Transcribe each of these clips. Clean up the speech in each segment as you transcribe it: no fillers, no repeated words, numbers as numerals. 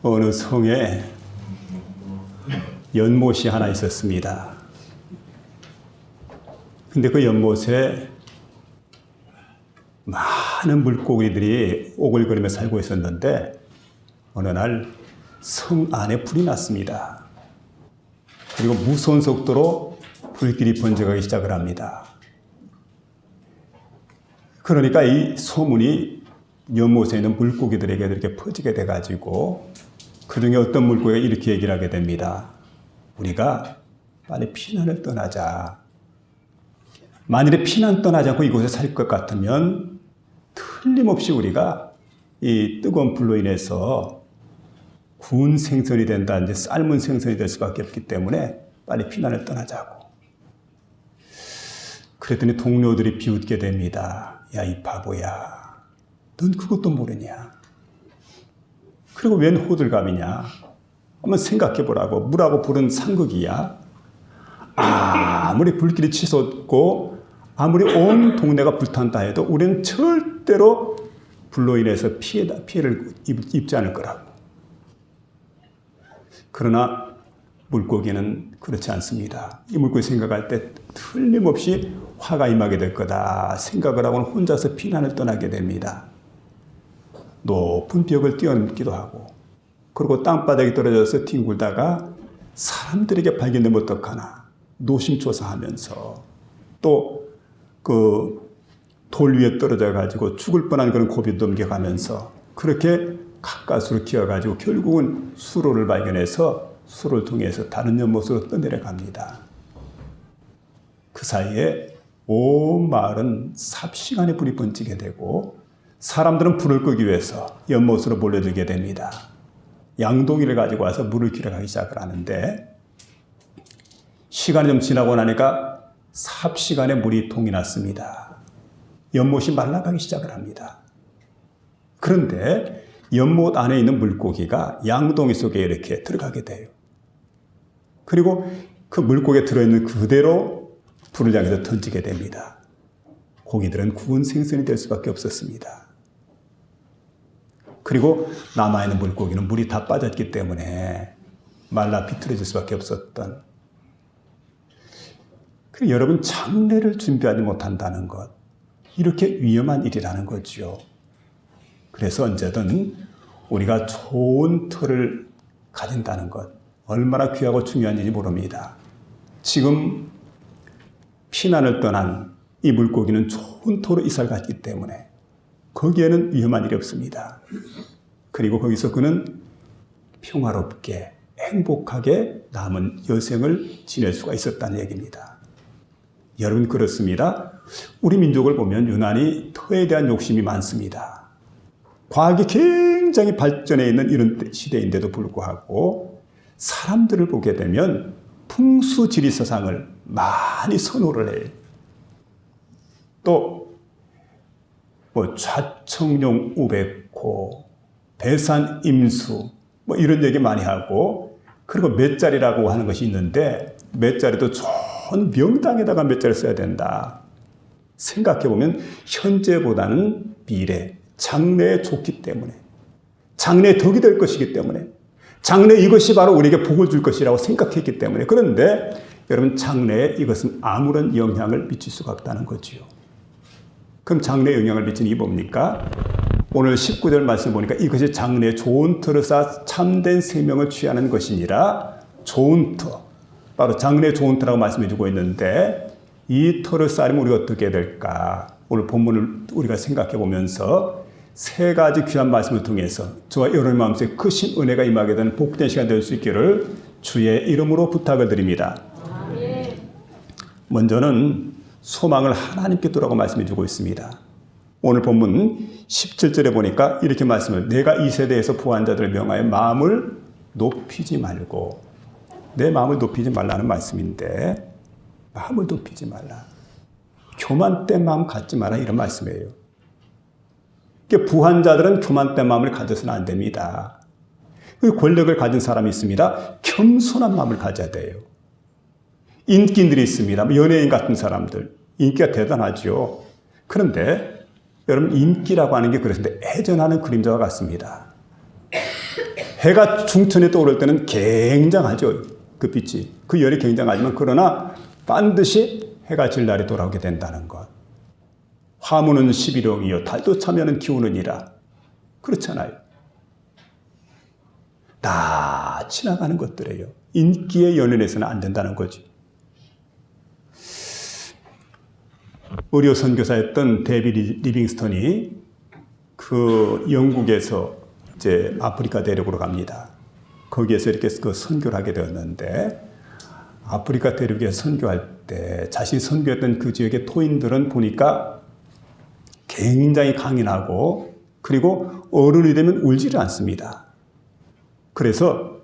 어느 성에 연못이 하나 있었습니다. 근데 그 연못에 많은 물고기들이 오글거리며 살고 있었는데 어느 날 성 안에 불이 났습니다. 그리고 무서운 속도로 불길이 번져가기 시작을 합니다. 그러니까 이 소문이 연못에 있는 물고기들에게 이렇게 퍼지게 돼가지고 그 중에 어떤 물고기가 이렇게 얘기를 하게 됩니다. 우리가 빨리 피난을 떠나자. 만일에 피난 떠나지 않고 이곳에 살 것 같으면 틀림없이 우리가 이 뜨거운 불로 인해서 구운 생선이 된다든지 삶은 생선이 될 수밖에 없기 때문에 빨리 피난을 떠나자고. 그랬더니 동료들이 비웃게 됩니다. 야, 이 바보야. 넌 그것도 모르냐. 그리고 웬 호들갑이냐. 한번 생각해보라고. 물하고 불은 상극이야. 아무리 불길이 치솟고 아무리 온 동네가 불탄다 해도 우리는 절대로 불로 인해서 피해를 입지 않을 거라고. 그러나 물고기는 그렇지 않습니다. 이 물고기 생각할 때 틀림없이 화가 임하게 될 거다 생각을 하고는 혼자서 피난을 떠나게 됩니다. 높은 벽을 뛰어넘기도 하고 그리고 땅바닥에 떨어져서 뒹굴다가 사람들에게 발견되면 어떡하나 노심초사하면서 또 그 돌 위에 떨어져 가지고 죽을 뻔한 그런 고비 넘겨가면서 그렇게 가까스로 기어가지고 결국은 수로를 발견해서 수로를 통해서 다른 연못으로 떠내려갑니다. 그 사이에 온 마을은 삽시간에 불이 번지게 되고 사람들은 불을 끄기 위해서 연못으로 몰려들게 됩니다. 양동이를 가지고 와서 물을 길어가기 시작을 하는데 시간이 좀 지나고 나니까 삽시간에 물이 동이 났습니다. 연못이 말라가기 시작을 합니다. 그런데 연못 안에 있는 물고기가 양동이 속에 이렇게 들어가게 돼요. 그리고 그 물고기에 들어있는 그대로 불을 향해서 던지게 됩니다. 고기들은 구운 생선이 될 수밖에 없었습니다. 그리고 남아있는 물고기는 물이 다 빠졌기 때문에 말라 비틀어질 수밖에 없었던. 그리고 여러분, 장례를 준비하지 못한다는 것, 이렇게 위험한 일이라는 거죠. 그래서 언제든 우리가 좋은 터를 가진다는 것, 얼마나 귀하고 중요한 일인지 모릅니다. 지금 피난을 떠난 이 물고기는 좋은 터로 이사를 갔기 때문에 거기에는 위험한 일이 없습니다. 그리고 거기서 그는 평화롭게 행복하게 남은 여생을 지낼 수가 있었다는 얘기입니다. 여러분, 그렇습니다. 우리 민족을 보면 유난히 터에 대한 욕심이 많습니다. 과학이 굉장히 발전해 있는 이런 시대인데도 불구하고 사람들을 보게 되면 풍수지리서상을 많이 선호를 해요. 또 좌청룡 우백호, 배산임수 이런 얘기 많이 하고, 그리고 몇 자리라고 하는 것이 있는데 몇 자리도 좋은 명당에다가 몇 자리 써야 된다. 생각해보면 현재보다는 미래, 장래에 좋기 때문에, 장래에 덕이 될 것이기 때문에, 장래 이것이 바로 우리에게 복을 줄 것이라고 생각했기 때문에. 그런데 여러분, 장래에 이것은 아무런 영향을 미칠 수가 없다는 거지요. 그럼 장래에 영향을 미치는 게 뭡니까? 오늘 19절 말씀 보니까 이것이 장래에 좋은 터를 쌓아 참된 생명을 취하는 것이니라. 좋은 터, 바로 장래에 좋은 터라고 말씀해 주고 있는데 이 터를 쌓으면 우리가 어떻게 해야 될까? 오늘 본문을 우리가 생각해 보면서 세 가지 귀한 말씀을 통해서 저와 여러분의 마음속에 크신 은혜가 임하게 되는 복된 시간 될 수 있기를 주의 이름으로 부탁을 드립니다. 먼저는 소망을 하나님께 두라고 말씀해 주고 있습니다. 오늘 본문 17절에 보니까 이렇게 말씀을, 내가 이 세대에서 부한 자들을 명하여 마음을 높이지 말고, 내 마음을 높이지 말라는 말씀인데 마음을 높이지 말라. 교만된 마음 갖지 마라, 이런 말씀이에요. 부한 자들은 교만된 마음을 가져서는 안 됩니다. 그 권력을 가진 사람이 있습니다. 겸손한 마음을 가져야 돼요. 인기인들이 있습니다. 연예인 같은 사람들. 인기가 대단하죠. 그런데 여러분, 인기라고 하는 게 그렇습니다. 애전하는 그림자와 같습니다. 해가 중천에 떠오를 때는 굉장하죠. 그 빛이. 그 열이 굉장하지만 그러나 반드시 해가 질 날이 돌아오게 된다는 것. 화무는 11억이요 달도 차면은 기우느니라. 그렇잖아요. 다 지나가는 것들이에요. 인기에 연연해서는 안 된다는 거죠. 의료 선교사였던 데이비 리빙스턴이 그 영국에서 이제 아프리카 대륙으로 갑니다. 거기에서 이렇게 그 선교를 하게 되었는데 아프리카 대륙에 선교할 때 자신이 선교했던 그 지역의 토인들은 보니까 굉장히 강인하고 그리고 어른이 되면 울지를 않습니다. 그래서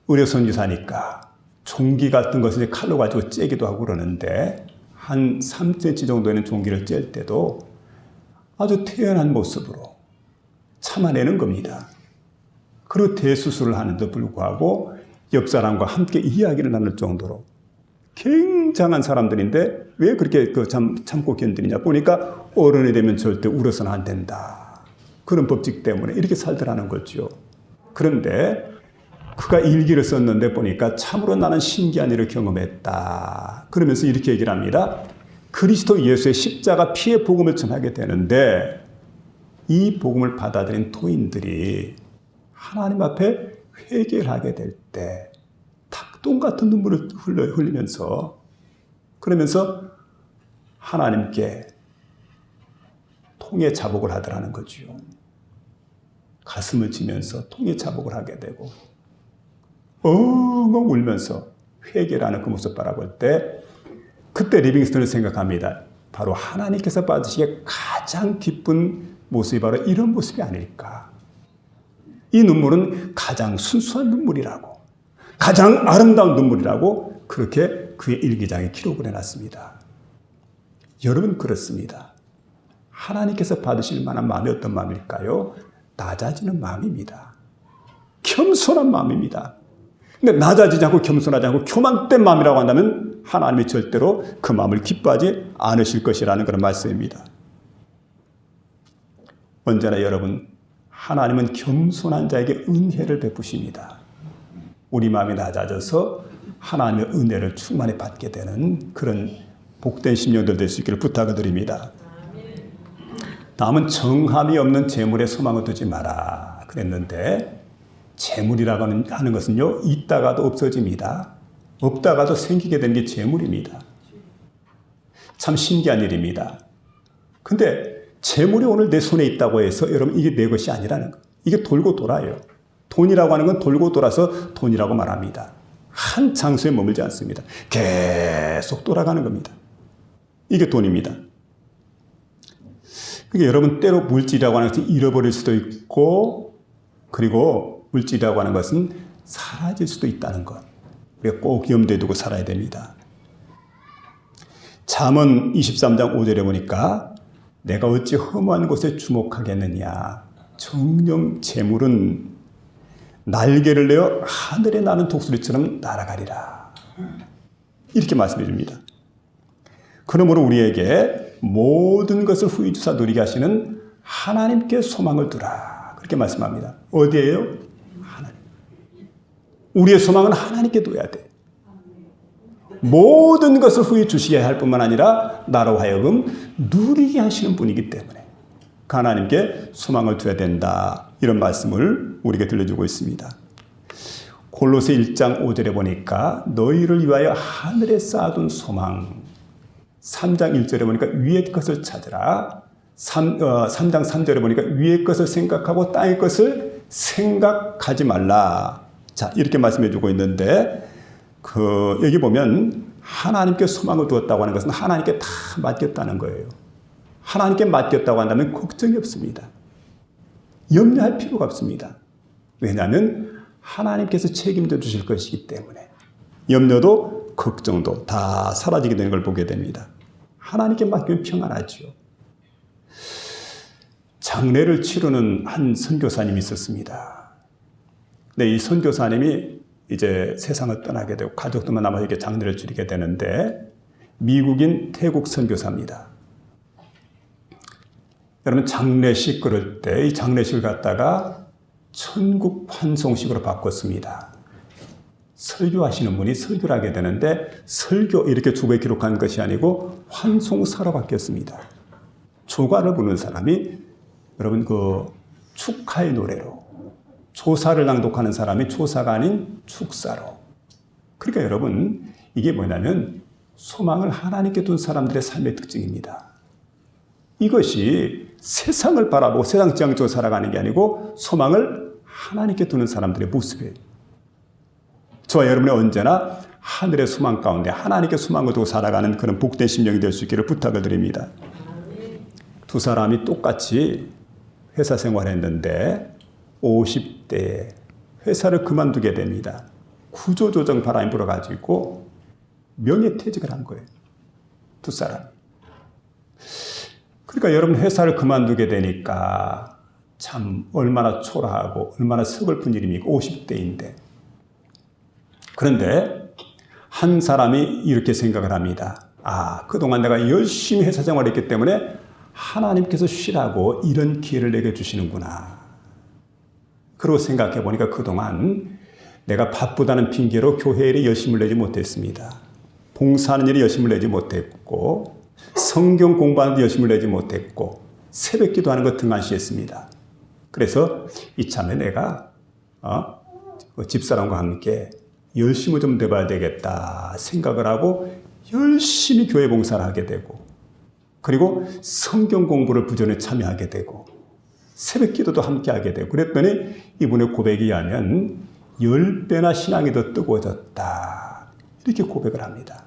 의료 선교사니까 종기 같은 것을 이제 칼로 가지고 째기도 하고 그러는데 한 3cm 정도의 종기를 찔 때도 아주 태연한 모습으로 참아내는 겁니다. 그리고 대수술을 하는데도 불구하고 옆 사람과 함께 이야기를 나눌 정도로 굉장한 사람들인데 왜 그렇게 참고 견디느냐 보니까 어른이 되면 절대 울어서는 안 된다. 그런 법칙 때문에 이렇게 살더라는 거죠. 그런데 그가 일기를 썼는데 보니까 참으로 나는 신기한 일을 경험했다. 그러면서 이렇게 얘기를 합니다. 그리스도 예수의 십자가 피의 복음을 전하게 되는데 이 복음을 받아들인 토인들이 하나님 앞에 회개를 하게 될 때 닭똥 같은 눈물을 흘리면서 그러면서 하나님께 통해 자복을 하더라는 거죠. 가슴을 치면서 통해 자복을 하게 되고 엉엉 울면서 회개라는 그 모습 바라볼 때 그때 리빙스턴을 생각합니다. 바로 하나님께서 받으시기에 가장 기쁜 모습이 바로 이런 모습이 아닐까. 이 눈물은 가장 순수한 눈물이라고 가장 아름다운 눈물이라고 그렇게 그의 일기장에 기록을 해놨습니다. 여러분 그렇습니다. 하나님께서 받으실 만한 마음이 어떤 마음일까요? 낮아지는 마음입니다. 겸손한 마음입니다. 근데 낮아지지 않고 겸손하지 않고 교만된 마음이라고 한다면 하나님이 절대로 그 마음을 기뻐하지 않으실 것이라는 그런 말씀입니다. 언제나 여러분 하나님은 겸손한 자에게 은혜를 베푸십니다. 우리 마음이 낮아져서 하나님의 은혜를 충만히 받게 되는 그런 복된 심령들 될 수 있기를 부탁을 드립니다. 다음은 정함이 없는 재물에 소망을 두지 마라 그랬는데 재물이라고 하는 것은요 있다가도 없어집니다. 없다가도 생기게 되는 게 재물입니다. 참 신기한 일입니다. 근데 재물이 오늘 내 손에 있다고 해서 여러분 이게 내 것이 아니라는 거예요. 이게 돌고 돌아요. 돈이라고 하는 건 돌고 돌아서 돈이라고 말합니다. 한 장소에 머물지 않습니다. 계속 돌아가는 겁니다. 이게 돈입니다. 그러니까 여러분 때로 물질이라고 하는 것은 잃어버릴 수도 있고 그리고 물질이라고 하는 것은 사라질 수도 있다는 것. 우리가 꼭 염두에 두고 살아야 됩니다. 잠언 23장 5절에 보니까 내가 어찌 허무한 곳에 주목하겠느냐. 정녕 재물은 날개를 내어 하늘에 나는 독수리처럼 날아가리라. 이렇게 말씀해 줍니다. 그러므로 우리에게 모든 것을 후히 주사 누리게 하시는 하나님께 소망을 두라. 그렇게 말씀합니다. 어디에요? 하나님. 우리의 소망은 하나님께 둬야 돼. 모든 것을 후히 주시게 할 뿐만 아니라 나로 하여금 누리게 하시는 분이기 때문에 하나님께 소망을 둬야 된다. 이런 말씀을 우리에게 들려주고 있습니다. 골로새 1장 5절에 보니까 너희를 위하여 하늘에 쌓아둔 소망 3장 1절에 보니까 위의 것을 찾으라. 3장 3절에 보니까 위의 것을 생각하고 땅의 것을 생각하지 말라. 자, 이렇게 말씀해 주고 있는데 여기 보면 하나님께 소망을 두었다고 하는 것은 하나님께 다 맡겼다는 거예요. 하나님께 맡겼다고 한다면 걱정이 없습니다. 염려할 필요가 없습니다. 왜냐하면 하나님께서 책임져 주실 것이기 때문에 염려도 걱정도 다 사라지게 되는 걸 보게 됩니다. 하나님께 맡기면 평안하죠. 장례를 치르는 한 선교사님이 있었습니다. 근데 이 선교사님이 이제 세상을 떠나게 되고 가족들만 남아서 이렇게 장례를 치르게 되는데 미국인 태국 선교사입니다. 여러분 장례식 그럴 때 이 장례식을 갖다가 천국 환송식으로 바꿨습니다. 설교하시는 분이 설교를 하게 되는데 설교 이렇게 주보에 기록한 것이 아니고 환송사로 바뀌었습니다. 조가를 부르는 사람이 여러분 그 축하의 노래로, 조사를 낭독하는 사람이 조사가 아닌 축사로. 그러니까 여러분 이게 뭐냐면 소망을 하나님께 둔 사람들의 삶의 특징입니다. 이것이 세상을 바라보고 세상 지향적으로 살아가는 게 아니고 소망을 하나님께 두는 사람들의 모습이에요. 저와 여러분이 언제나 하늘의 소망 가운데 하나님께 소망을 두고 살아가는 그런 복된 심령이 될 수 있기를 부탁을 드립니다. 두 사람이 똑같이 회사 생활했는데 50대에 회사를 그만두게 됩니다. 구조조정 바람이 불어가지고 명예퇴직을 한 거예요. 두 사람. 그러니까 여러분 회사를 그만두게 되니까 참 얼마나 초라하고 얼마나 서글픈 일입니까? 50대인데. 그런데 한 사람이 이렇게 생각을 합니다. 아, 그동안 내가 열심히 회사 생활을 했기 때문에 하나님께서 쉬라고 이런 기회를 내게 주시는구나. 그러고 생각해 보니까 그동안 내가 바쁘다는 핑계로 교회 일에 열심을 내지 못했습니다. 봉사하는 일에 열심을 내지 못했고 성경 공부하는 데 열심을 내지 못했고 새벽 기도하는 것 등한시했습니다. 그래서 이참에 내가 집사람과 함께 열심을 좀 내봐야 되겠다 생각을 하고 열심히 교회 봉사를 하게 되고 그리고 성경 공부를 부지런히 참여하게 되고 새벽 기도도 함께 하게 되고 그랬더니 이분의 고백에 의하면 10배나 신앙이 더 뜨거워졌다. 이렇게 고백을 합니다.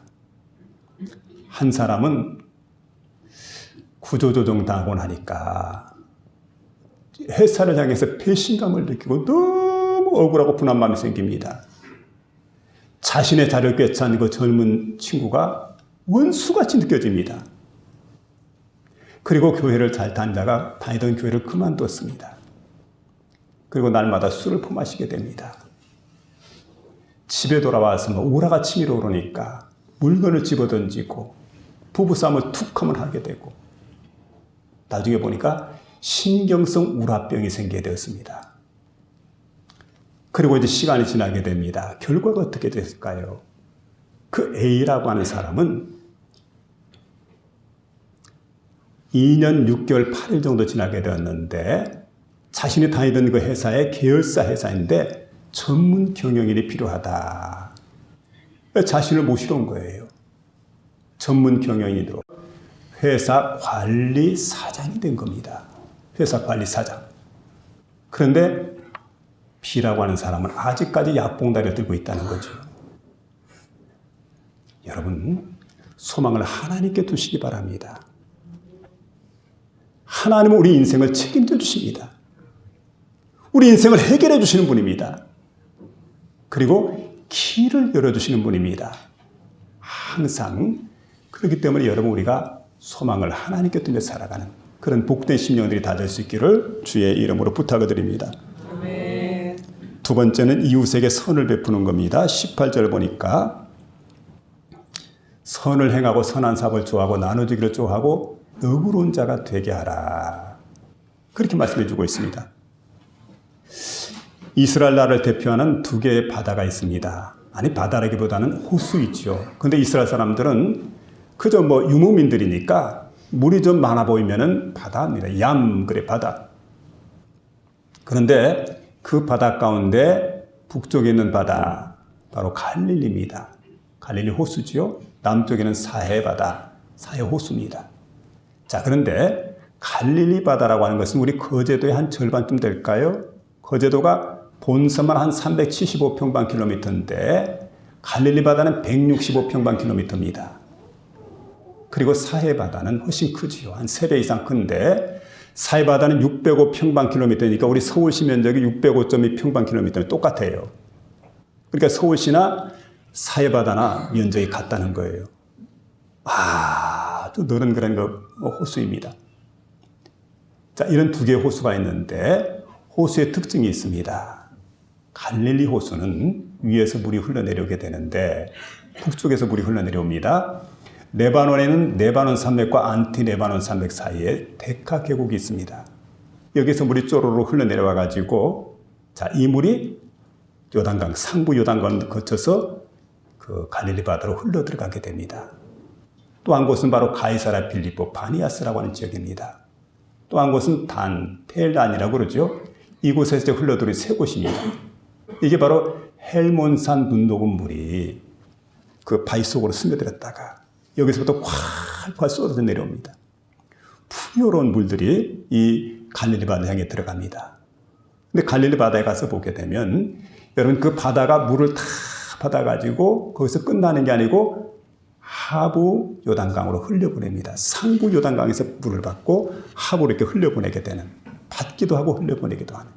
한 사람은 구조조정 당하고 나니까 회사를 향해서 배신감을 느끼고 너무 억울하고 분한 마음이 생깁니다. 자신의 자리를 꿰찬 그 젊은 친구가 원수같이 느껴집니다. 그리고 교회를 잘 다니다가 다니던 교회를 그만뒀습니다. 그리고 날마다 술을 퍼마시게 됩니다. 집에 돌아와서 우라가 치밀어 오르니까 물건을 집어던지고 부부싸움을 툭 하면 하게 되고 나중에 보니까 신경성 우라병이 생기게 되었습니다. 그리고 이제 시간이 지나게 됩니다. 결과가 어떻게 됐을까요? 그 A라고 하는 사람은 2년 6개월 8일 정도 지나게 되었는데 자신이 다니던 그 회사의 계열사 회사인데 전문 경영인이 필요하다. 자신을 모시러 온 거예요. 전문 경영인으로 회사 관리사장이 된 겁니다. 회사 관리사장. 그런데 B라고 하는 사람은 아직까지 약봉다리를 들고 있다는 거죠. 여러분, 소망을 하나님께 두시기 바랍니다. 하나님은 우리 인생을 책임져 주십니다. 우리 인생을 해결해 주시는 분입니다. 그리고 길을 열어주시는 분입니다. 항상 그렇기 때문에 여러분 우리가 소망을 하나님께 두며 살아가는 그런 복된 심령들이 다 될 수 있기를 주의 이름으로 부탁을 드립니다. 아멘. 두 번째는 이웃에게 선을 베푸는 겁니다. 18절 보니까 선을 행하고 선한 삽을 좋아하고 나눠주기를 좋아하고 너그러운 자가 되게 하라. 그렇게 말씀해 주고 있습니다. 이스라엘 나라를 대표하는 두 개의 바다가 있습니다. 아니 바다라기보다는 호수이죠. 근데 이스라엘 사람들은 그저 유목민들이니까 물이 좀 많아 보이면은 바다입니다. 그래 바다. 그런데 그 바다 가운데 북쪽에 있는 바다 바로 갈릴리입니다. 갈릴리 호수지요. 남쪽에는 사해 바다, 사해 호수입니다. 자, 그런데 갈릴리 바다라고 하는 것은 우리 거제도의 한 절반쯤 될까요? 거제도가 본섬만 한 375평방킬로미터인데 갈릴리 바다는 165평방킬로미터입니다. 그리고 사해 바다는 훨씬 크지요. 한 3배 이상 큰데 사해 바다는 605평방킬로미터니까 우리 서울시 면적이 605.2평방킬로미터면 똑같아요. 그러니까 서울시나 사해 바다나 면적이 같다는 거예요. 아주 넓은 그런 호수입니다. 자, 이런 두 개의 호수가 있는데 호수의 특징이 있습니다. 갈릴리 호수는 위에서 물이 흘러내려오게 되는데 북쪽에서 물이 흘러내려옵니다. 레바논에는 레바논 산맥과 안티 레바논 산맥 사이에 데카 계곡이 있습니다. 여기서 물이 쪼로로 흘러내려와 가지고 자, 이 물이 요단강, 상부 요단강을 거쳐서 그 갈릴리 바다로 흘러 들어가게 됩니다. 또 한 곳은 바로 가이사랴 빌립보 바니아스라고 하는 지역입니다. 또 한 곳은 텔단이라고 그러죠. 이곳에서 이제 흘러들어온 세 곳입니다. 이게 바로 헬몬산 눈 녹은 물이 그 바위 속으로 스며들었다가 여기서부터 콸콸 쏟아져 내려옵니다. 풍요로운 물들이 이 갈릴리 바다 향해 들어갑니다. 근데 갈릴리 바다에 가서 보게 되면 여러분 그 바다가 물을 다 받아가지고 거기서 끝나는 게 아니고 하부 요단강으로 흘려보냅니다. 상부 요단강에서 물을 받고 하부로 이렇게 흘려보내게 되는, 받기도 하고 흘려보내기도 하는.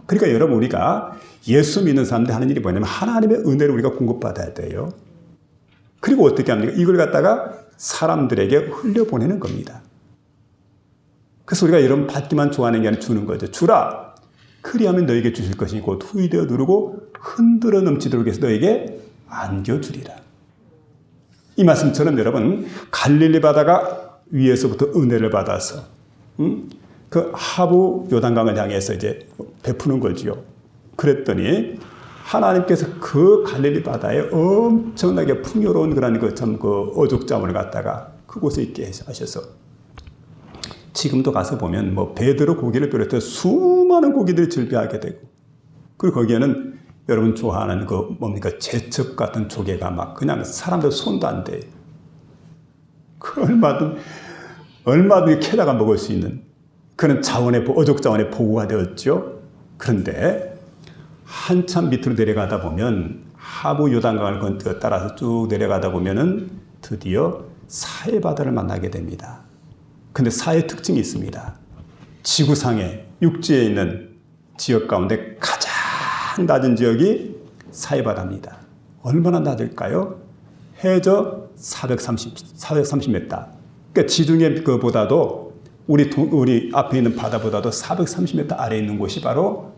그러니까 여러분 우리가 예수 믿는 사람들 하는 일이 뭐냐면 하나님의 은혜를 우리가 공급받아야 돼요. 그리고 어떻게 합니까? 이걸 갖다가 사람들에게 흘려보내는 겁니다. 그래서 우리가 여러분 받기만 좋아하는 게 아니라 주는 거죠. 주라! 그리하면 너에게 주실 것이니 곧 후이되어 누르고 흔들어 넘치도록 해서 너에게 안겨주리라. 이 말씀처럼 여러분 갈릴리 바다가 위에서부터 은혜를 받아서 그 하부 요단강을 향해서 이제 베푸는 거지요. 그랬더니 하나님께서 그 갈릴리 바다에 엄청나게 풍요로운 그런 그 어족자원을 갖다가 그곳에 있게 하셔서 지금도 가서 보면 뭐 베드로 고기를 비롯해 수많은 고기들이 즐비하게 되고, 그리고 거기에는 여러분 좋아하는 그 뭡니까 제첩 같은 조개가 막 그냥 사람들 손도 안 돼. 그 얼마든 캐다가 먹을 수 있는 그런 어족 자원의 보고가 되었죠. 그런데 한참 밑으로 내려가다 보면 하부 요단강을 따라서 쭉 내려가다 보면은 드디어 사해 바다를 만나게 됩니다. 근데 사해 특징이 있습니다. 지구상에 육지에 있는 지역 가운데 가장 낮은 지역이 사해 바다입니다. 얼마나 낮을까요? 해저 430m. 그러니까 지중해 그보다도 우리 앞에 있는 바다보다도 430m 아래에 있는 곳이 바로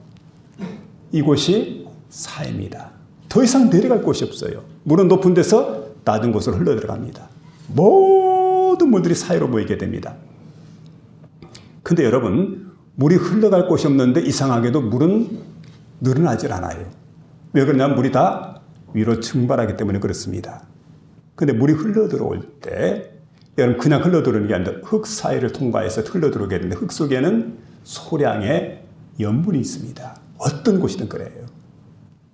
이곳이 사해입니다. 더 이상 내려갈 곳이 없어요. 물은 높은 데서 낮은 곳으로 흘러 들어갑니다. 모든 물들이 사해로 모이게 됩니다. 근데 여러분 물이 흘러갈 곳이 없는데 이상하게도 물은 늘어나질 않아요. 왜 그러냐면 물이 다 위로 증발하기 때문에 그렇습니다. 근데 물이 흘러 들어올 때 여러분 그냥 흘러 들어오는 게 아니라 흙 사이를 통과해서 흘러 들어오게 되는데 흙 속에는 소량의 염분이 있습니다. 어떤 곳이든 그래요.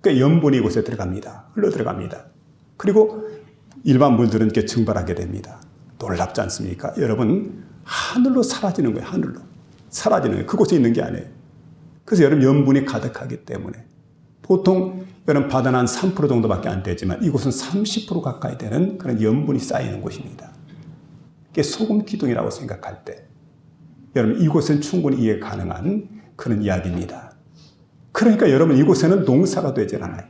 그러니까 염분이 이곳에 들어갑니다. 흘러 들어갑니다. 그리고 일반 물들은 이렇게 증발하게 됩니다. 놀랍지 않습니까? 여러분 하늘로 사라지는 거예요. 하늘로 사라지는 거예요. 그곳에 있는 게 아니에요. 그래서 여러분 염분이 가득하기 때문에 보통 여러분 바다는 한 3% 정도밖에 안 되지만 이곳은 30% 가까이 되는 그런 염분이 쌓이는 곳입니다. 이게 소금 기둥이라고 생각할 때 여러분 이곳은 충분히 이해 가능한 그런 이야기입니다. 그러니까 여러분 이곳에는 농사가 되질 않아요.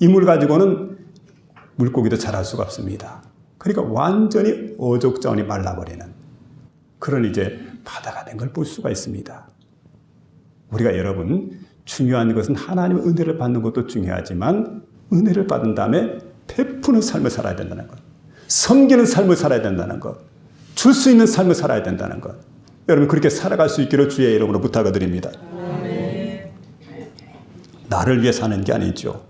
이 물 가지고는 물고기도 자랄 수가 없습니다. 그러니까 완전히 어족자원이 말라버리는 그런 이제 바다가 된 걸 볼 수가 있습니다. 우리가 여러분 중요한 것은 하나님의 은혜를 받는 것도 중요하지만 은혜를 받은 다음에 베푸는 삶을 살아야 된다는 것, 섬기는 삶을 살아야 된다는 것, 줄 수 있는 삶을 살아야 된다는 것. 여러분 그렇게 살아갈 수 있기를 주의 이름으로 부탁을 드립니다. 나를 위해 사는 게 아니죠.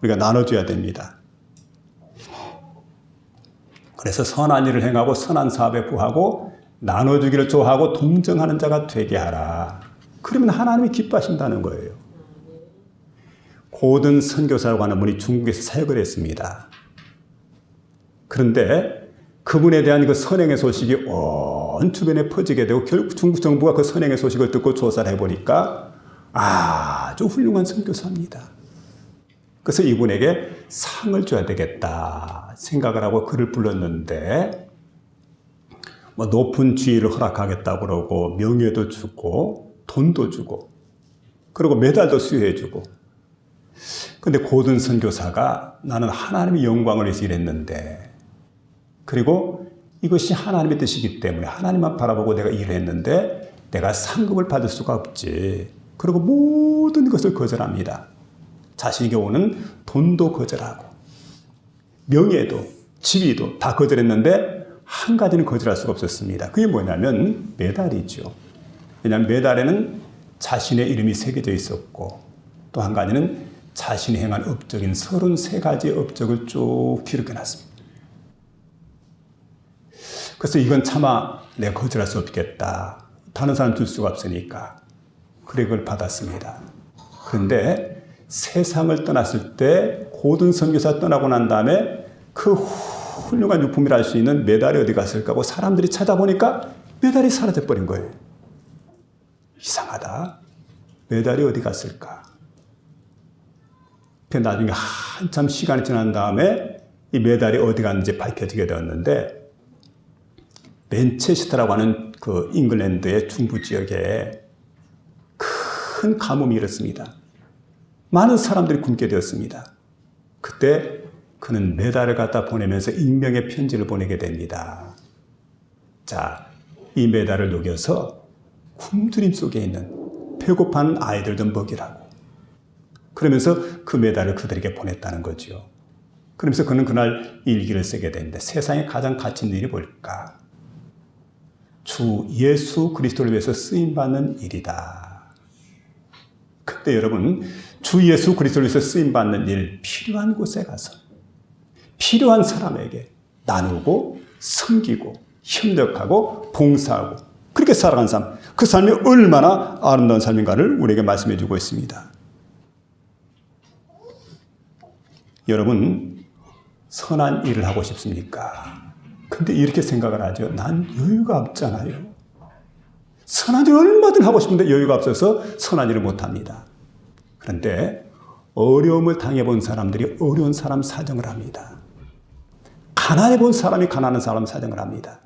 우리가 나눠줘야 됩니다. 그래서 선한 일을 행하고 선한 사업에 부하고 나눠주기를 좋아하고 동정하는 자가 되게 하라. 그러면 하나님이 기뻐하신다는 거예요. 고든 선교사라고 하는 분이 중국에서 사역을 했습니다. 그런데 그분에 대한 그 선행의 소식이 온 주변에 퍼지게 되고 결국 중국 정부가 그 선행의 소식을 듣고 조사를 해보니까 아주 훌륭한 선교사입니다. 그래서 이분에게 상을 줘야 되겠다 생각을 하고 그를 불렀는데 뭐 높은 지위를 허락하겠다고 그러고 명예도 주고 돈도 주고 그리고 메달도 수여해 주고. 근데 고든 선교사가 나는 하나님의 영광을 위해서 일했는데 그리고 이것이 하나님의 뜻이기 때문에 하나님만 바라보고 내가 일을 했는데 내가 상급을 받을 수가 없지. 그리고 모든 것을 거절합니다. 자신에게 오는 돈도 거절하고 명예도 지위도 다 거절했는데 한 가지는 거절할 수가 없었습니다. 그게 뭐냐면 메달이죠. 왜냐하면 메달에는 자신의 이름이 새겨져 있었고, 또 한 가지는 자신이 행한 업적인 33가지의 업적을 쭉 기록해놨습니다. 그래서 이건 차마 내가 거절할 수 없겠다. 다른 사람 줄 수가 없으니까. 그래 그걸 받았습니다. 그런데 세상을 떠났을 때 고든 선교사 떠나고 난 다음에 그 훌륭한 유품이라 할 수 있는 메달이 어디 갔을까 하고 사람들이 찾아보니까 메달이 사라져버린 거예요. 이상하다. 메달이 어디 갔을까? 나중에 한참 시간이 지난 다음에 이 메달이 어디 갔는지 밝혀지게 되었는데, 맨체스터라고 하는 그 잉글랜드의 중부 지역에 큰 가뭄이 일었습니다. 많은 사람들이 굶게 되었습니다. 그때 그는 메달을 갖다 보내면서 익명의 편지를 보내게 됩니다. 자, 이 메달을 녹여서 굶주림 속에 있는 배고파하는 아이들 좀 먹이라고. 그러면서 그 메달을 그들에게 보냈다는 거죠. 그러면서 그는 그날 일기를 쓰게 되는데, 세상에 가장 가치 있는 일이 뭘까? 주 예수 그리스도를 위해서 쓰임받는 일이다. 그때 여러분, 주 예수 그리스도를 위해서 쓰임받는 일, 필요한 곳에 가서 필요한 사람에게 나누고 섬기고 협력하고 봉사하고 그렇게 살아간 삶, 그 삶이 얼마나 아름다운 삶인가를 우리에게 말씀해 주고 있습니다. 여러분, 선한 일을 하고 싶습니까? 근데 이렇게 생각을 하죠. 난 여유가 없잖아요. 선한 일을 얼마든 하고 싶은데 여유가 없어서 선한 일을 못합니다. 그런데 어려움을 당해본 사람들이 어려운 사람 사정을 합니다. 가난해본 사람이 가난한 사람 사정을 합니다.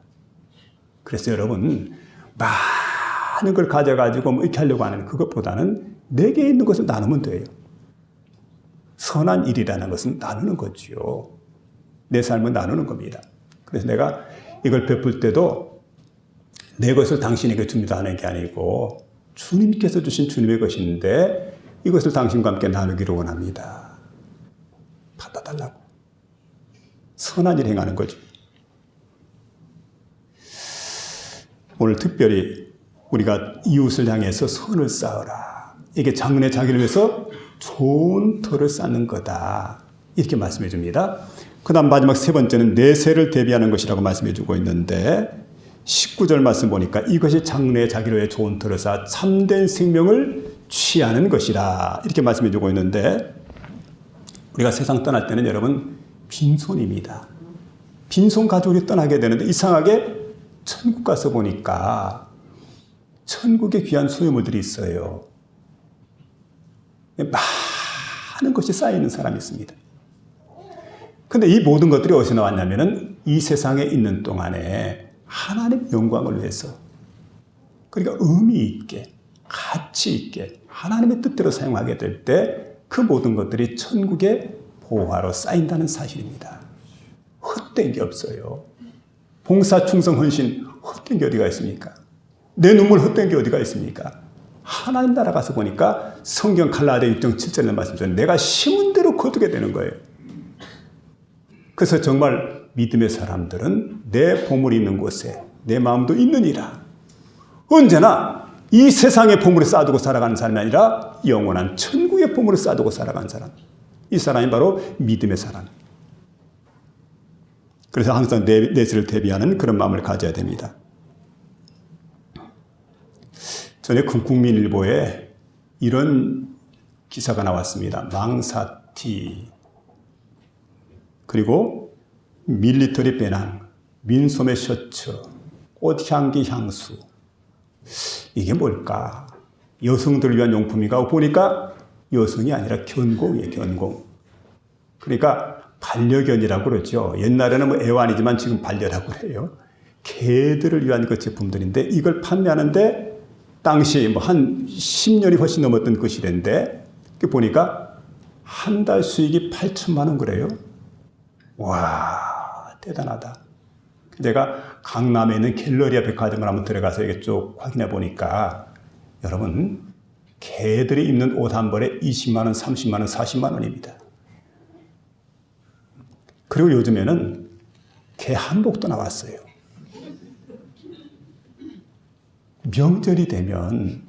그래서 여러분, 많은 걸 가져가지고 뭐 이렇게 하려고 하는 그것보다는 내게 있는 것을 나누면 돼요. 선한 일이라는 것은 나누는 거지요. 내 삶은 나누는 겁니다. 그래서 내가 이걸 베풀 때도 내 것을 당신에게 줍니다 하는 게 아니고 주님께서 주신 주님의 것인데 이것을 당신과 함께 나누기를 원합니다. 받아달라고. 선한 일 행하는 거죠. 오늘 특별히 우리가 이웃을 향해서 선을 쌓으라. 이게 장래 자기를 위해서 좋은 터를 쌓는 거다. 이렇게 말씀해 줍니다. 그 다음 마지막 세 번째는 내세를 대비하는 것이라고 말씀해 주고 있는데, 19절 말씀 보니까 이것이 장래의 자기를 위해 좋은 터를 쌓아 참된 생명을 취하는 것이라. 이렇게 말씀해 주고 있는데, 우리가 세상 떠날 때는 여러분 빈손입니다. 빈손 가지고 우리 떠나게 되는데, 이상하게 천국 가서 보니까 천국에 귀한 소유물들이 있어요. 많은 것이 쌓여있는 사람이 있습니다. 근데 이 모든 것들이 어디서 나왔냐면은 이 세상에 있는 동안에 하나님 영광을 위해서, 그러니까 의미 있게, 가치 있게 하나님의 뜻대로 사용하게 될 때 그 모든 것들이 천국의 보화로 쌓인다는 사실입니다. 헛된 게 없어요. 봉사, 충성, 헌신 헛된 게 어디가 있습니까? 내 눈물 헛된 게 어디가 있습니까? 하나님 나라 가서 보니까 성경 갈라디아 6장 7절에 말씀처럼 내가 심은 대로 거두게 되는 거예요. 그래서 정말 믿음의 사람들은 내 보물이 있는 곳에 내 마음도 있느니라. 언제나 이 세상의 보물을 쌓아두고 살아가는 사람이 아니라 영원한 천국의 보물을 쌓아두고 살아가는 사람. 이 사람이 바로 믿음의 사람. 그래서 항상 내세를 대비하는 그런 마음을 가져야 됩니다. 전에 국민일보에 이런 기사가 나왔습니다. 망사티, 그리고 밀리터리 배낭, 민소매 셔츠, 꽃향기 향수. 이게 뭘까? 여성들을 위한 용품인가? 보니까 여성이 아니라 견공이에요. 견공. 그러니까 반려견이라고 그러죠. 옛날에는 뭐 애완이지만 지금 반려라고 그래요. 개들을 위한 그 제품들인데 이걸 판매하는데 당시 뭐 한 10년이 훨씬 넘었던 그 시대인데 보니까 한 달 수익이 8천만 원 그래요. 와, 대단하다. 제가 강남에 있는 갤러리아 백화점을 한번 들어가서 이게 쭉 확인해 보니까 여러분, 개들이 입는 옷 한 벌에 20만 원, 30만 원, 40만 원입니다. 그리고 요즘에는 개 한복도 나왔어요. 명절이 되면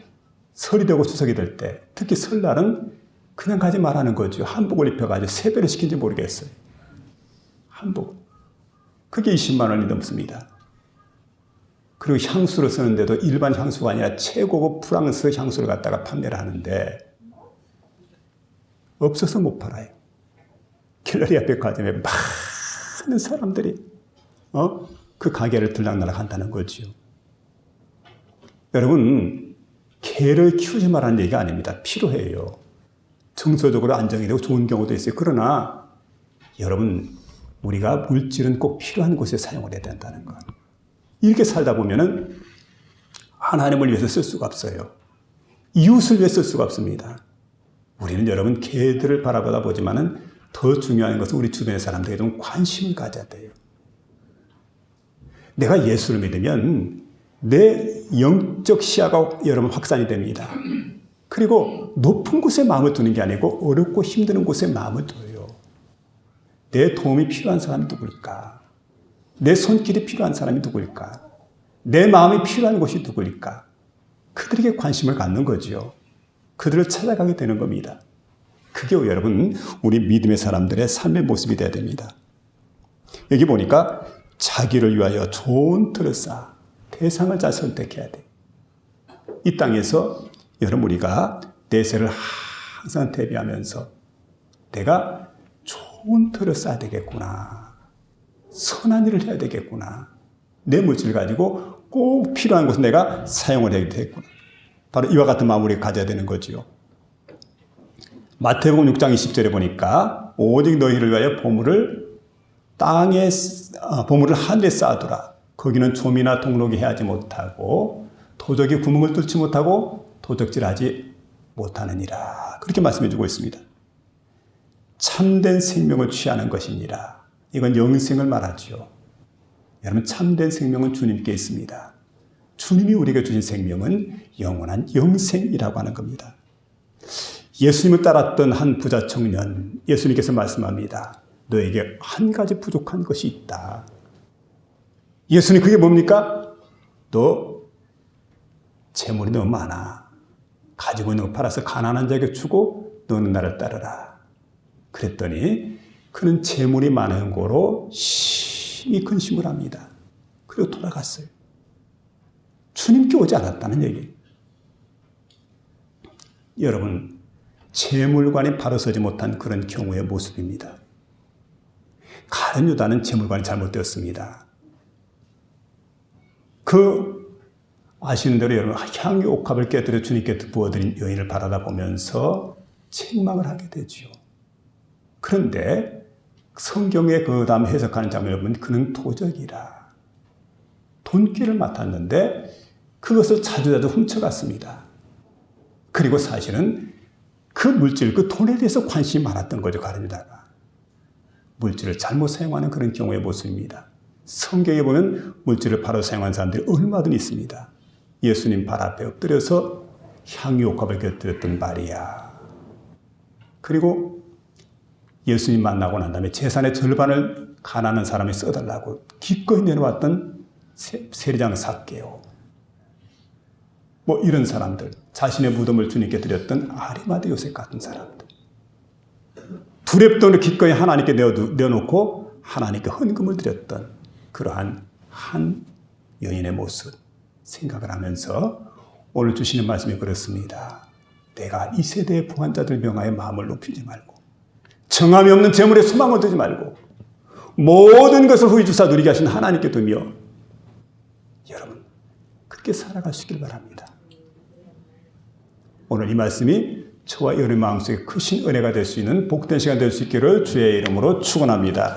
설이 되고 추석이 될 때, 특히 설날은 그냥 가지 말라는 거죠. 한복을 입혀가지고 세배를 시킨지 모르겠어요. 한복. 그게 20만 원이 넘습니다. 그리고 향수를 쓰는데도 일반 향수가 아니라 최고급 프랑스 향수를 갖다가 판매를 하는데 없어서 못 팔아요. 갤러리아 백화점에 많은 사람들이 그 가게를 들락날락 한다는 거죠. 여러분, 개를 키우지 말라는 얘기가 아닙니다. 필요해요. 정서적으로 안정이 되고 좋은 경우도 있어요. 그러나 여러분, 우리가 물질은 꼭 필요한 곳에 사용을 해야 된다는 것. 이렇게 살다 보면은 하나님을 위해서 쓸 수가 없어요. 이웃을 위해 쓸 수가 없습니다. 우리는 여러분 개들을 바라보다 보지만은 더 중요한 것은 우리 주변의 사람들에게 좀 관심을 가져야 돼요. 내가 예수를 믿으면 내 영적 시야가 여러분 확산이 됩니다. 그리고 높은 곳에 마음을 두는 게 아니고 어렵고 힘드는 곳에 마음을 둬요. 내 도움이 필요한 사람이 누굴까? 내 손길이 필요한 사람이 누굴까? 내 마음이 필요한 곳이 누굴까? 그들에게 관심을 갖는 거죠. 그들을 찾아가게 되는 겁니다. 그게 여러분 우리 믿음의 사람들의 삶의 모습이 되어야 됩니다. 여기 보니까 자기를 위하여 좋은 틀을 쌓아 대상을 잘 선택해야 돼. 이 땅에서 여러분 우리가 내세를 항상 대비하면서 내가 좋은 틀을 쌓아야 되겠구나. 선한 일을 해야 되겠구나. 내 물질을 가지고 꼭 필요한 곳에 내가 사용을 해야 되겠구나. 바로 이와 같은 마음을 우리가 가져야 되는 거지요. 마태복음 6장 20절에 보니까 오직 너희를 위하여 보물을 하늘에 쌓아두라. 거기는 좀이나 동록이 해하지 못하고 도적이 구멍을 뚫지 못하고 도적질하지 못하느니라. 그렇게 말씀해 주고 있습니다. 참된 생명을 취하는 것이니라. 이건 영생을 말하죠. 여러분 참된 생명은 주님께 있습니다. 주님이 우리에게 주신 생명은 영원한 영생이라고 하는 겁니다. 예수님을 따랐던 한 부자 청년, 예수님께서 말씀합니다. 너에게 한 가지 부족한 것이 있다. 예수님 그게 뭡니까? 너 재물이 너무 많아. 가지고 있는 거 팔아서 가난한 자에게 주고 너는 나를 따르라. 그랬더니 그는 재물이 많은 고로 심히 근심을 합니다. 그리고 돌아갔어요. 주님께 오지 않았다는 얘기. 여러분, 재물관이 바로 서지 못한 그런 경우의 모습입니다. 가룟 유다는 재물관이 잘못되었습니다. 아시는 대로 여러분 향유 옥합을 깨뜨려 주님께 부어드린 여인을 바라다 보면서 책망을 하게 되죠. 그런데 성경에 그 다음 해석하는 장면을 보면 그는 도적이라. 돈귀를 맡았는데 그것을 자주자주 훔쳐갔습니다. 그리고 사실은 그 물질, 그 돈에 대해서 관심이 많았던 거죠, 가룟 유다가. 물질을 잘못 사용하는 그런 경우의 모습입니다. 성경에 보면 물질을 바로 사용한 사람들이 얼마든 있습니다. 예수님 발 앞에 엎드려서 향유옥합을 곁들였던 마리아. 그리고 예수님 만나고 난 다음에 재산의 절반을 가난한 사람이 써달라고 기꺼이 내놓았던 세리장 삭개오. 이런 사람들, 자신의 무덤을 주님께 드렸던 아리마대 요셉 같은 사람들. 두렵돈을 기꺼이 하나님께 내어놓고 하나님께 헌금을 드렸던 그러한 한 여인의 모습 생각을 하면서 오늘 주시는 말씀이 그렇습니다. 내가 이 세대의 부한자들 명하여 마음을 높이지 말고 정함이 없는 재물에 소망을 두지 말고 모든 것을 후히 주사 누리게 하신 하나님께 두며 여러분 그렇게 살아가시길 바랍니다. 오늘 이 말씀이 저와 여러분의 마음속에 크신 은혜가 될 수 있는 복된 시간 될 수 있기를 주의 이름으로 축원합니다.